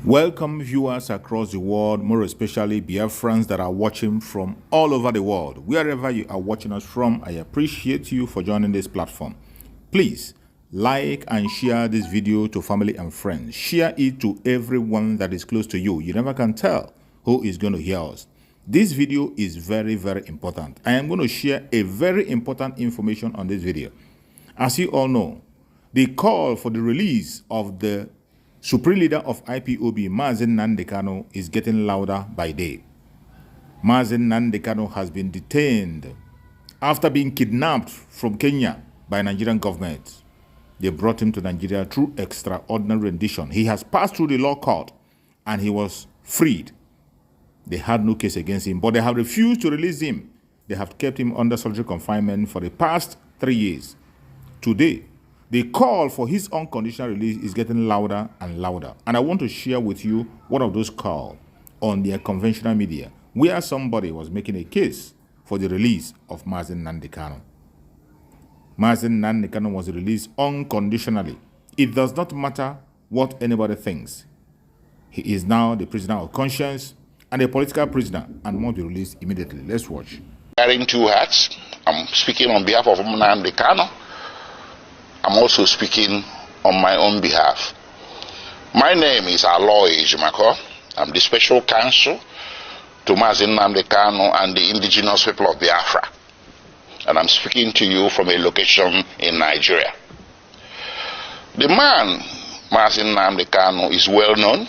Welcome viewers across the world, more especially Biafrans that are watching from all over the world. Wherever you are watching us from, I appreciate you for joining this platform. Please like and share this video to family and friends. Share it to everyone that is close to you. You never can tell who is going to hear us. This video is very, very important. I am going to share a very important information on this video. As you all know, the call for the release of the Supreme Leader of IPOB, Mazi Nnamdi Kanu, is getting louder by day. Mazi Nnamdi Kanu has been detained after being kidnapped from Kenya by Nigerian government. They brought him to Nigeria through extraordinary rendition. He has passed through the law court and he was freed. They had no case against him, but they have refused to release him. They have kept him under solitary confinement for the past 3 years. Today, the call for his unconditional release is getting louder and louder. And I want to share with you one of those calls on their conventional media, where somebody was making a case for the release of Mazi Nnamdi Kanu. Mazi Nnamdi Kanu was released unconditionally. It does not matter what anybody thinks. He is now the prisoner of conscience and a political prisoner and must be released immediately. Let's watch. Wearing two hats. I'm speaking on behalf of Nnamdi Kanu. I'm also speaking on my own behalf. My name is Aloy Ejimako. I'm the special counsel to Mazi Nnamdi Kanu and the indigenous people of Biafra. And I'm speaking to you from a location in Nigeria. The man, Mazi Nnamdi Kanu, is well known.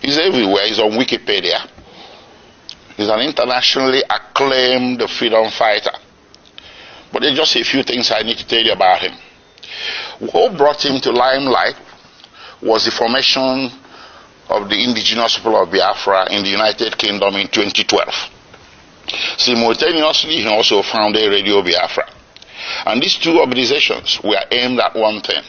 He's everywhere. He's on Wikipedia. He's an internationally acclaimed freedom fighter. But there's just a few things I need to tell you about him. What brought him to limelight was the formation of the indigenous people of Biafra in the United Kingdom in 2012. Simultaneously, he also founded Radio Biafra. And these two organizations were aimed at one thing: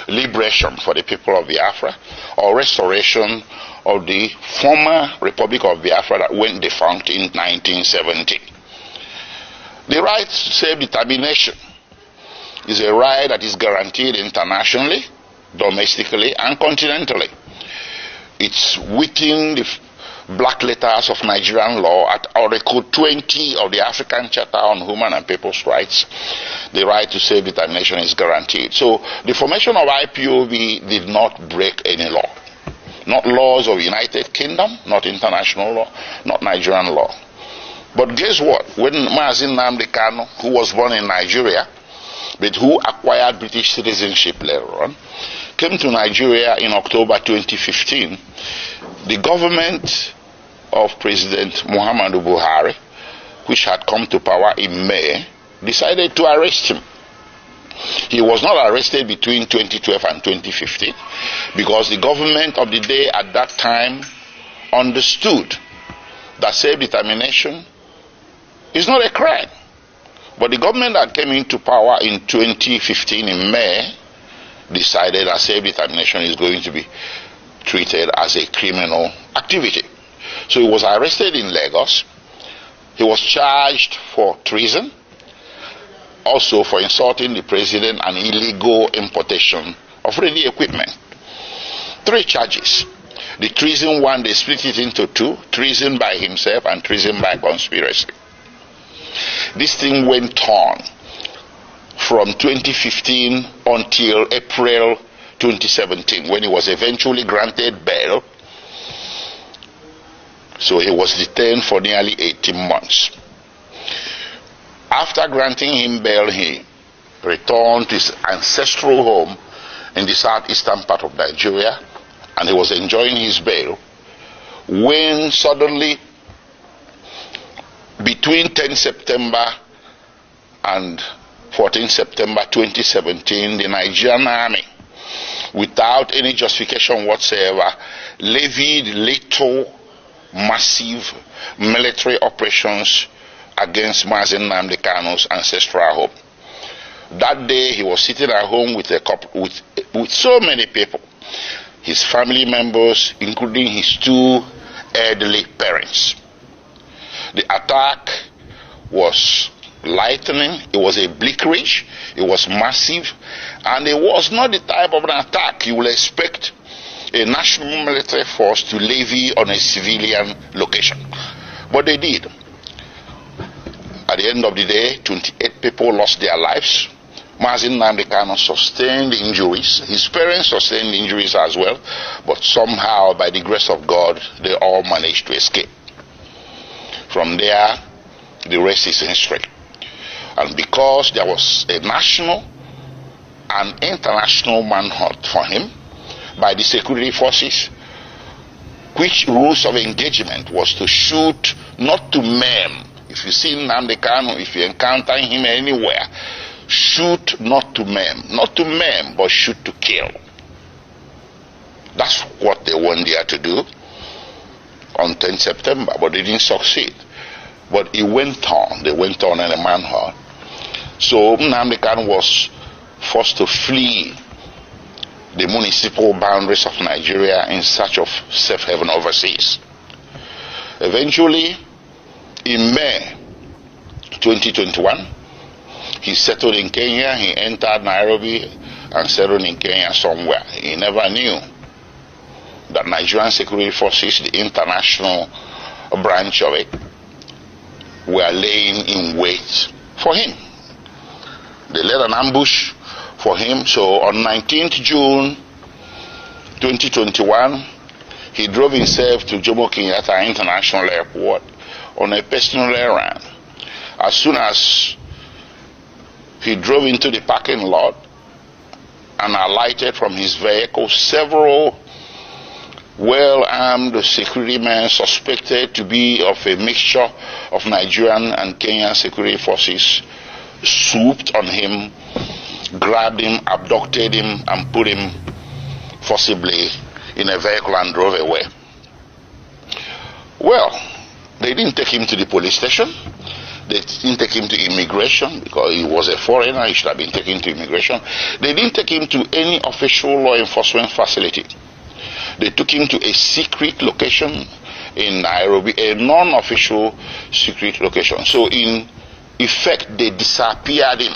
liberation for the people of Biafra, or restoration of the former Republic of Biafra that went defunct in 1970. The right to self-determination is a right that is guaranteed internationally, domestically, and continentally. It's within the black letters of Nigerian law at Article 20 of the African Charter on Human and People's Rights. The right to self-determination is guaranteed. So the formation of IPOB did not break any law. Not laws of United Kingdom, not international law, not Nigerian law. But guess what? When Mazi Nnamdi Kanu, who was born in Nigeria, but who acquired British citizenship later on, came to Nigeria in October 2015, the government of President Muhammadu Buhari, which had come to power in May, decided to arrest him. He was not arrested between 2012 and 2015 because the government of the day at that time understood that self-determination is not a crime. But the government that came into power in 2015 in May decided that self-determination is going to be treated as a criminal activity. So he was arrested in Lagos. He was charged for treason, also for insulting the president and illegal importation of ready equipment. 3 charges. The treason one, they split it into 2, treason by himself and treason by conspiracy. This thing went on from 2015 until April 2017, when he was eventually granted bail. So he was detained for nearly 18 months. After granting him bail, he returned to his ancestral home in the southeastern part of Nigeria, and he was enjoying his bail when suddenly, between 10 September and 14 September 2017, the Nigerian army, without any justification whatsoever, levied lethal, massive military operations against Mazi Nnamdi Kanu's ancestral home. That day, he was sitting at home with so many people, his family members, including his 2 elderly parents. The attack was lightning, it was a bleakridge, it was massive, and it was not the type of an attack you will expect a national military force to levy on a civilian location. But they did. At the end of the day, 28 people lost their lives. Mazi Nnamdi Kanu sustained injuries. His parents sustained injuries as well. But somehow, by the grace of God, they all managed to escape. From there, the rest is history. And because there was a national and international manhunt for him by the security forces, which rules of engagement was to shoot, not to maim. If you see Nnamdi Kanu, if you encounter him anywhere, shoot not to maim. Not to maim, but shoot to kill. That's what they went there to do on 10 September, but they didn't succeed. But it went on. They went on in a manhunt. So Nnamdi Kanu was forced to flee the municipal boundaries of Nigeria in search of safe haven overseas. Eventually, in May 2021, he settled in Kenya. He entered Nairobi and settled in Kenya somewhere. He never knew that Nigerian security forces, the international branch of it, were laying in wait for him. They laid an ambush for him. So on 19th June 2021, he drove himself to Jomo Kenyatta International Airport on a personal errand. As soon as he drove into the parking lot and alighted from his vehicle, several well-armed security men suspected to be of a mixture of Nigerian and Kenyan security forces swooped on him, grabbed him, abducted him, and put him forcibly in a vehicle and drove away. Well, they didn't take him to the police station. They didn't take him to immigration because he was a foreigner. He should have been taken to immigration. They didn't take him to any official law enforcement facility. They took him to a secret location in Nairobi, a non-official secret location. So in effect, they disappeared him.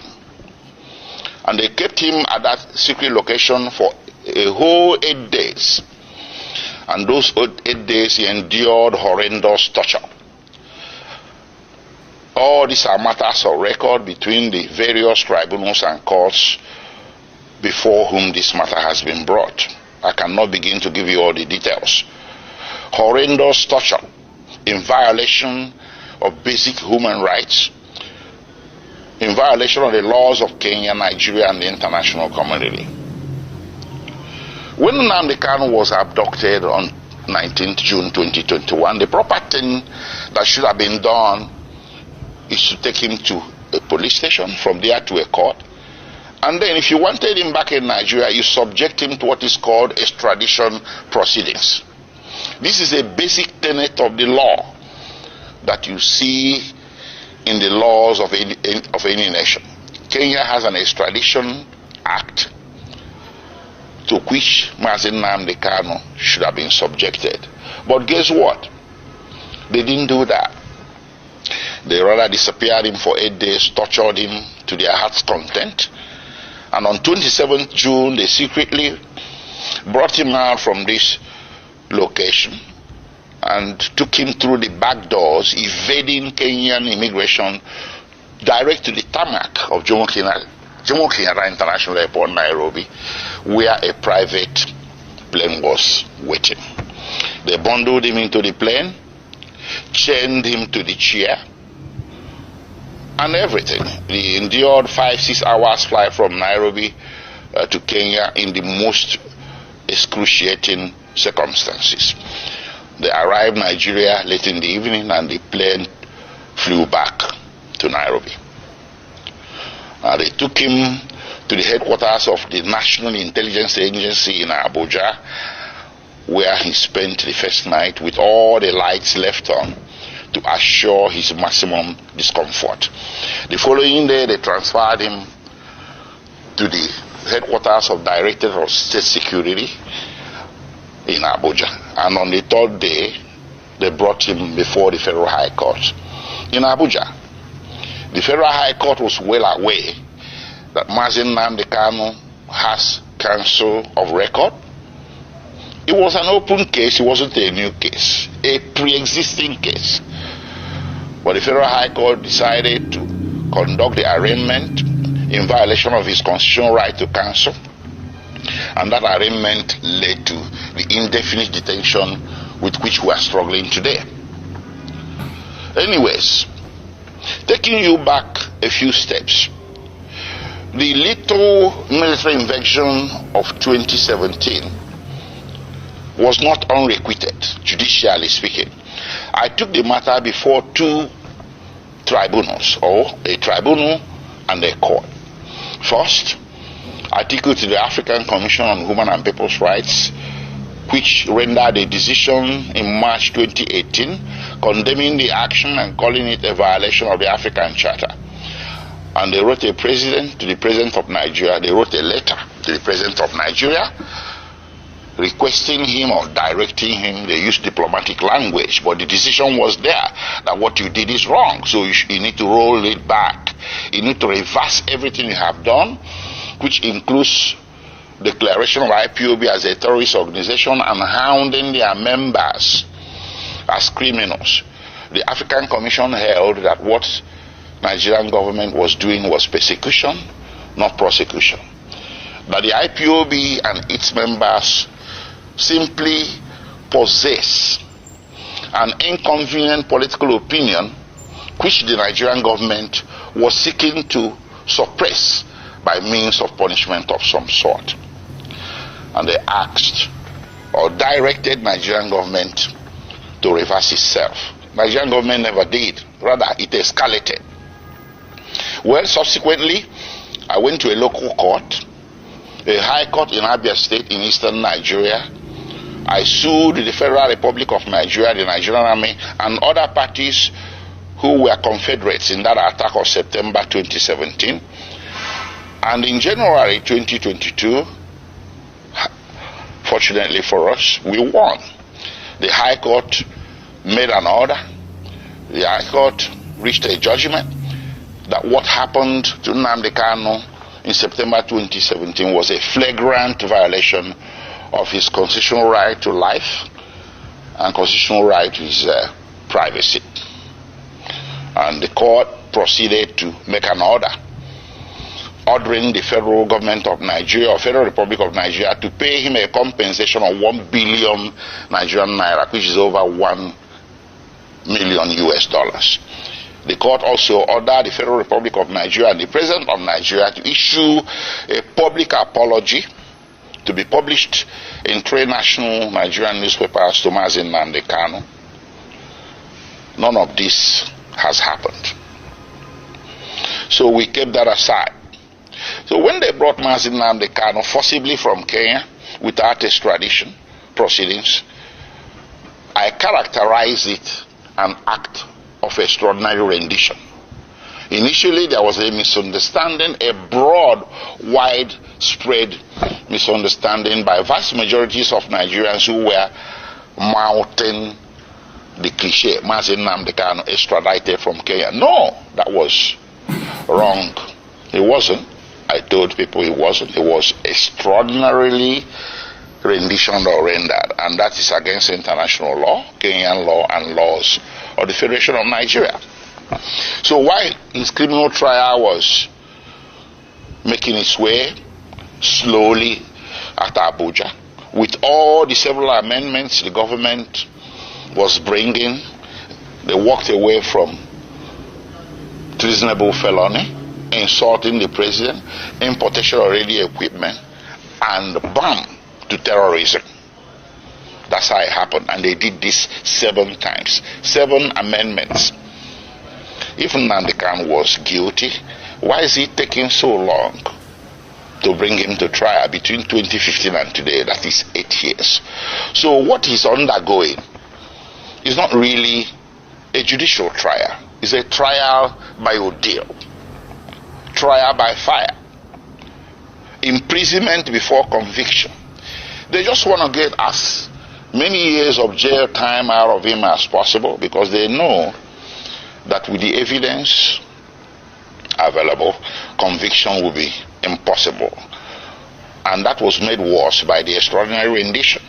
And they kept him at that secret location for a whole 8 days. And those 8 days he endured horrendous torture. All these are matters of record between the various tribunals and courts before whom this matter has been brought. I cannot begin to give you all the details. Horrendous torture in violation of basic human rights, in violation of the laws of Kenya, Nigeria, and the international community. When Nnamdi Kanu was abducted on 19th June 2021, the proper thing that should have been done is to take him to a police station, from there to a court. And then if you wanted him back in Nigeria, you subject him to what is called extradition proceedings. This is a basic tenet of the law that you see in the laws of any nation. Kenya has an extradition act to which Mazi Nnamdi Kanu should have been subjected. But guess what? They didn't do that. They rather disappeared him for 8 days, tortured him to their heart's content. And on 27th June, they secretly brought him out from this location and took him through the back doors, evading Kenyan immigration, direct to the tarmac of Jomo Kenyatta International Airport, Nairobi, where a private plane was waiting. They bundled him into the plane, chained him to the chair, and everything. He endured 5-6 hours flight from Nairobi to Kenya in the most excruciating circumstances. They arrived in Nigeria late in the evening and the plane flew back to Nairobi. They took him to the headquarters of the National Intelligence Agency in Abuja, where he spent the first night with all the lights left on to assure his maximum discomfort. The following day, they transferred him to the headquarters of Directorate of State Security in Abuja. And on the third day, they brought him before the Federal High Court in Abuja. The Federal High Court was well aware that Mazi Nnamdi Kanu has counsel of record It was an open case, it wasn't a new case, a pre-existing case. But the Federal High Court decided to conduct the arraignment in violation of his constitutional right to counsel, and that arraignment led to the indefinite detention with which we are struggling today. Anyways, taking you back a few steps, the little military invasion of 2017 was not unrequited, judicially speaking. I took the matter before two tribunals, or a tribunal and a court. First, I took it to the African Commission on Human and People's Rights, which rendered a decision in March 2018 condemning the action and calling it a violation of the African Charter. And they wrote to the President of Nigeria, they wrote a letter to the President of Nigeria requesting him or directing him. They used diplomatic language, but the decision was there that what you did is wrong, so you need to roll it back. You need to reverse everything you have done, which includes declaration of IPOB as a terrorist organization and hounding their members as criminals. The African Commission held that what Nigerian government was doing was persecution, not prosecution. That the IPOB and its members simply possess an inconvenient political opinion which the Nigerian government was seeking to suppress by means of punishment of some sort. And they asked or directed Nigerian government to reverse itself. Nigerian government never did. Rather, it escalated. Well, subsequently, I went to a local court, a high court in Abia State in eastern Nigeria. I sued the Federal Republic of Nigeria, the Nigerian Army, and other parties who were confederates in that attack of September 2017. And in January 2022, fortunately for us, we won. The High Court made an order. The High Court reached a judgment that what happened to Nnamdi Kanu in September 2017 was a flagrant violation of his constitutional right to life and constitutional right to his privacy. And the court proceeded to make an order ordering the federal government of Nigeria or Federal Republic of Nigeria to pay him a compensation of 1 billion Nigerian naira, which is over $1 million US. The court also ordered the Federal Republic of Nigeria and the President of Nigeria to issue a public apology to be published in 3 national Nigerian newspapers to Mazi Nnamdi Kanu. None of this has happened. So we kept that aside. So when they brought Mazi Nnamdi Kanu forcibly from Kenya without extradition proceedings, I characterized it an act of extraordinary rendition. Initially, there was a misunderstanding, a broad, widespread misunderstanding by vast majorities of Nigerians who were mouthing the cliche, Mazi Nnamdi Kanu extradited from Kenya. No, that was wrong. It wasn't. I told people it wasn't. It was extraordinarily renditioned or rendered, and that is against international law, Kenyan law, and laws of the Federation of Nigeria. So while his criminal trial was making its way slowly at Abuja, with all the several amendments the government was bringing, they walked away from treasonable felony, insulting the president, importation of radio equipment, and bam, to terrorism. That's how it happened, and they did this 7 times, 7 amendments. If Nnamdi Kanu was guilty, why is it taking so long to bring him to trial between 2015 and today? That is 8 years. So what he's undergoing is not really a judicial trial. It's a trial by ordeal, trial by fire, imprisonment before conviction. They just want to get as many years of jail time out of him as possible, because they know that with the evidence available, conviction will be impossible. And that was made worse by the extraordinary rendition.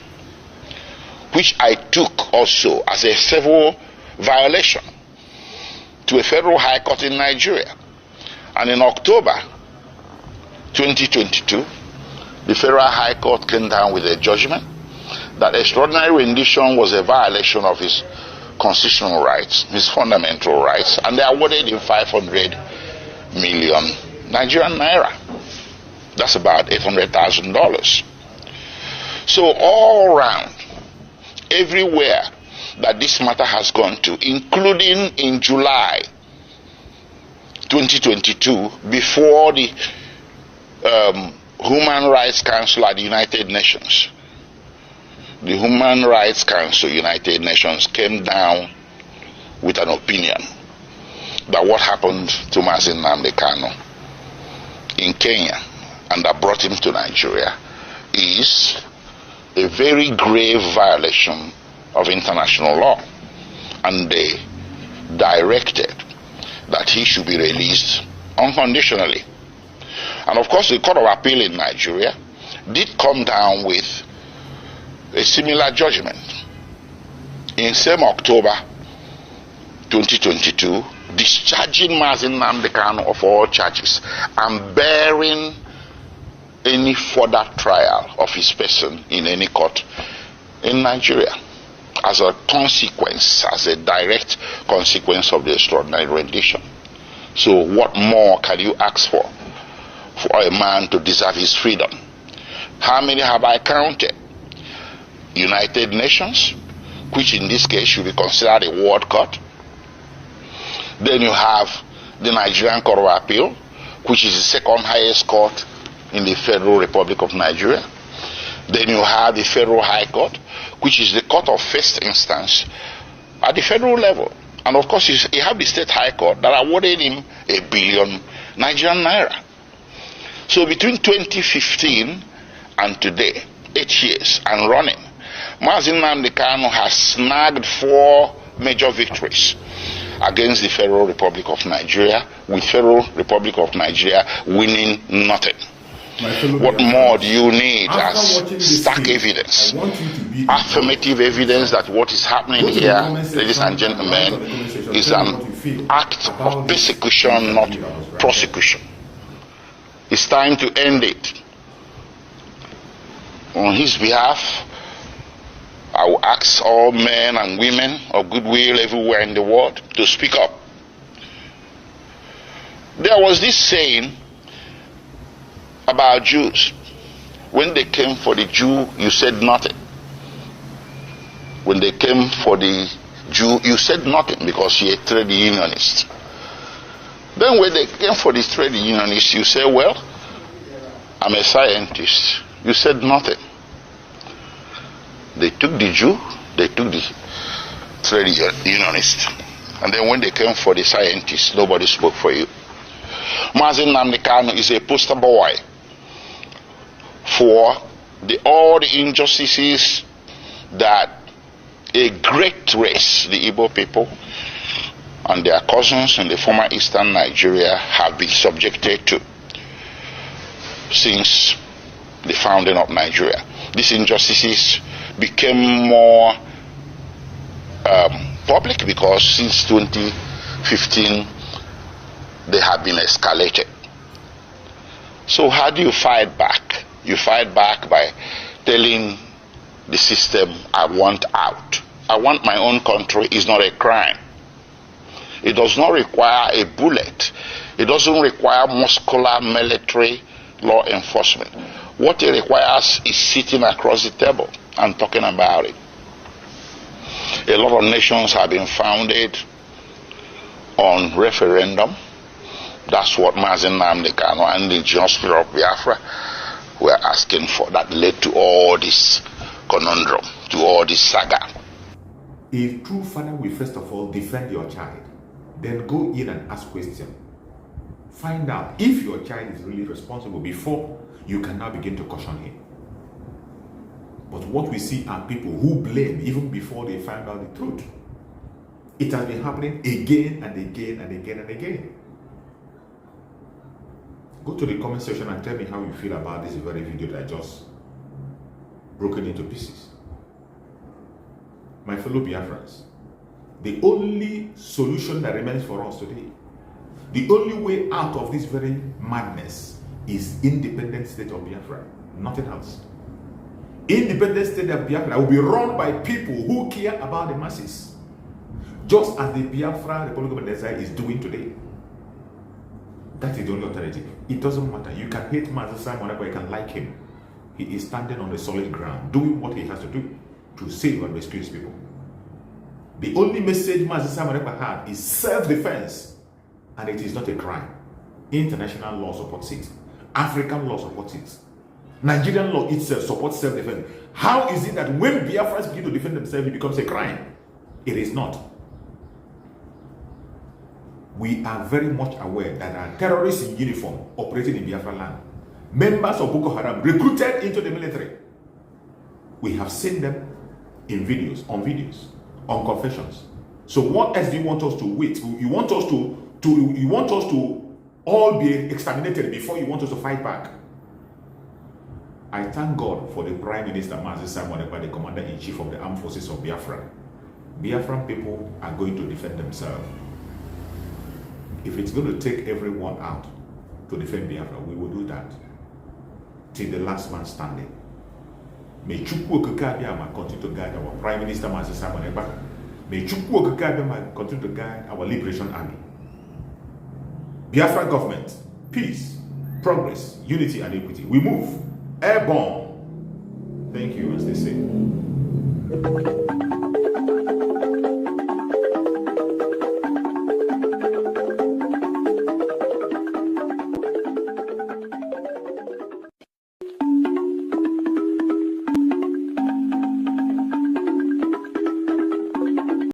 which I took also as a civil violation to a federal high court in Nigeria. And in October 2022, the federal high court came down with a judgment that extraordinary rendition was a violation of his constitutional rights, his fundamental rights, and they awarded him 500 million Nigerian naira. That's about $800,000. So all around, everywhere that this matter has gone to, including in July 2022, before the Human Rights Council at the United Nations, the Human Rights Council, United Nations, came down with an opinion that what happened to Mazi Nnamdi Kanu in Kenya and that brought him to Nigeria is a very grave violation of international law. And they directed that he should be released unconditionally. And of course, the Court of Appeal in Nigeria did come down with a similar judgment in same October 2022, discharging Mazi Nnamdi Kanu of all charges and bearing any further trial of his person in any court in Nigeria as a consequence, as a direct consequence of the extraordinary rendition. So what more can you ask for a man to deserve his freedom? How many have I counted? United Nations, which in this case should be considered a world court. Then you have the Nigerian Court of Appeal, which is the second highest court in the Federal Republic of Nigeria. Then you have the Federal High Court, which is the court of first instance at the federal level. And of course, you have the State High Court that awarded him 1 billion Nigerian naira. So between 2015 and today, 8 years and running, Mazi Nnamdi Kanu has snagged 4 major victories against the Federal Republic of Nigeria, with Federal Republic of Nigeria winning nothing. What more do you need as stark evidence, affirmative evidence that what is happening here, ladies and gentlemen, is an act of persecution, not prosecution? It's time to end it. On his behalf, I will ask all men and women of goodwill everywhere in the world to speak up. There was this saying about Jews. When they came for the Jew, you said nothing. When they came for the Jew, you said nothing because you're a trade unionist. Then when they came for the trade unionist, you say, well, I'm a scientist. You said nothing. They took the Jew, they took the trade unionist. And then when they came for the scientists, nobody spoke for you. Mazi Nnamdi Kanu is a poster boy for all the injustices that a great race, the Igbo people, and their cousins in the former eastern Nigeria have been subjected to since the founding of Nigeria. These injustices became more public because since 2015 they have been escalated. So how do you fight back? You fight back by telling the system, I want out. I want my own country is not a crime. It does not require a bullet. It doesn't require muscular military law enforcement. What it requires is sitting across the table and talking about it. A lot of nations have been founded on referendum. That's what Mazi Nnamdi Kanu and the indigenous people of Biafra were asking for. That led to all this conundrum, to all this saga. A true father will first of all defend your child, then go in and ask questions. Find out if your child is really responsible before you can now begin to caution him. But what we see are people who blame even before they find out the truth. It has been happening again and again and again and again. Go to the comment section and tell me how you feel about this very video that I just broken into pieces. my fellow Biafrans, the only solution that remains for us today, the only way out of this very madness is independent state of Biafra, nothing else. Independent state of Biafra will be run by people who care about the masses, just as the Biafra Republic of Nigeria is doing today. That is the only alternative. It doesn't matter. You can hate Mazi Nnamdi, you can like him. He is standing on the solid ground, doing what he has to do to save and rescue his people. The only message Mazi Nnamdi had is self-defense, and it is not a crime. International law supports it. African law supports it. Nigerian law itself supports self-defense. How is it that when Biafrans begin to defend themselves, it becomes a crime? It is not. We are very much aware that there are terrorists in uniform operating in Biafra land. Members of Boko Haram recruited into the military. We have seen them in videos, on confessions. So what else do you want us to wait? You want us to all be exterminated before you want us to fight back? I thank God for the Prime Minister Mazi Nnamdi, the Commander-in-Chief of the Armed Forces of Biafra. Biafran people are going to defend themselves. If it's going to take everyone out to defend Biafra, we will do that till the last man standing. May Chukwu Okike continue to guide our Prime Minister Mazi Nnamdi. May Chukwu Okike continue to guide our Liberation Army. Biafra government, peace, progress, unity and equity. We move airborne. Thank you, as they say.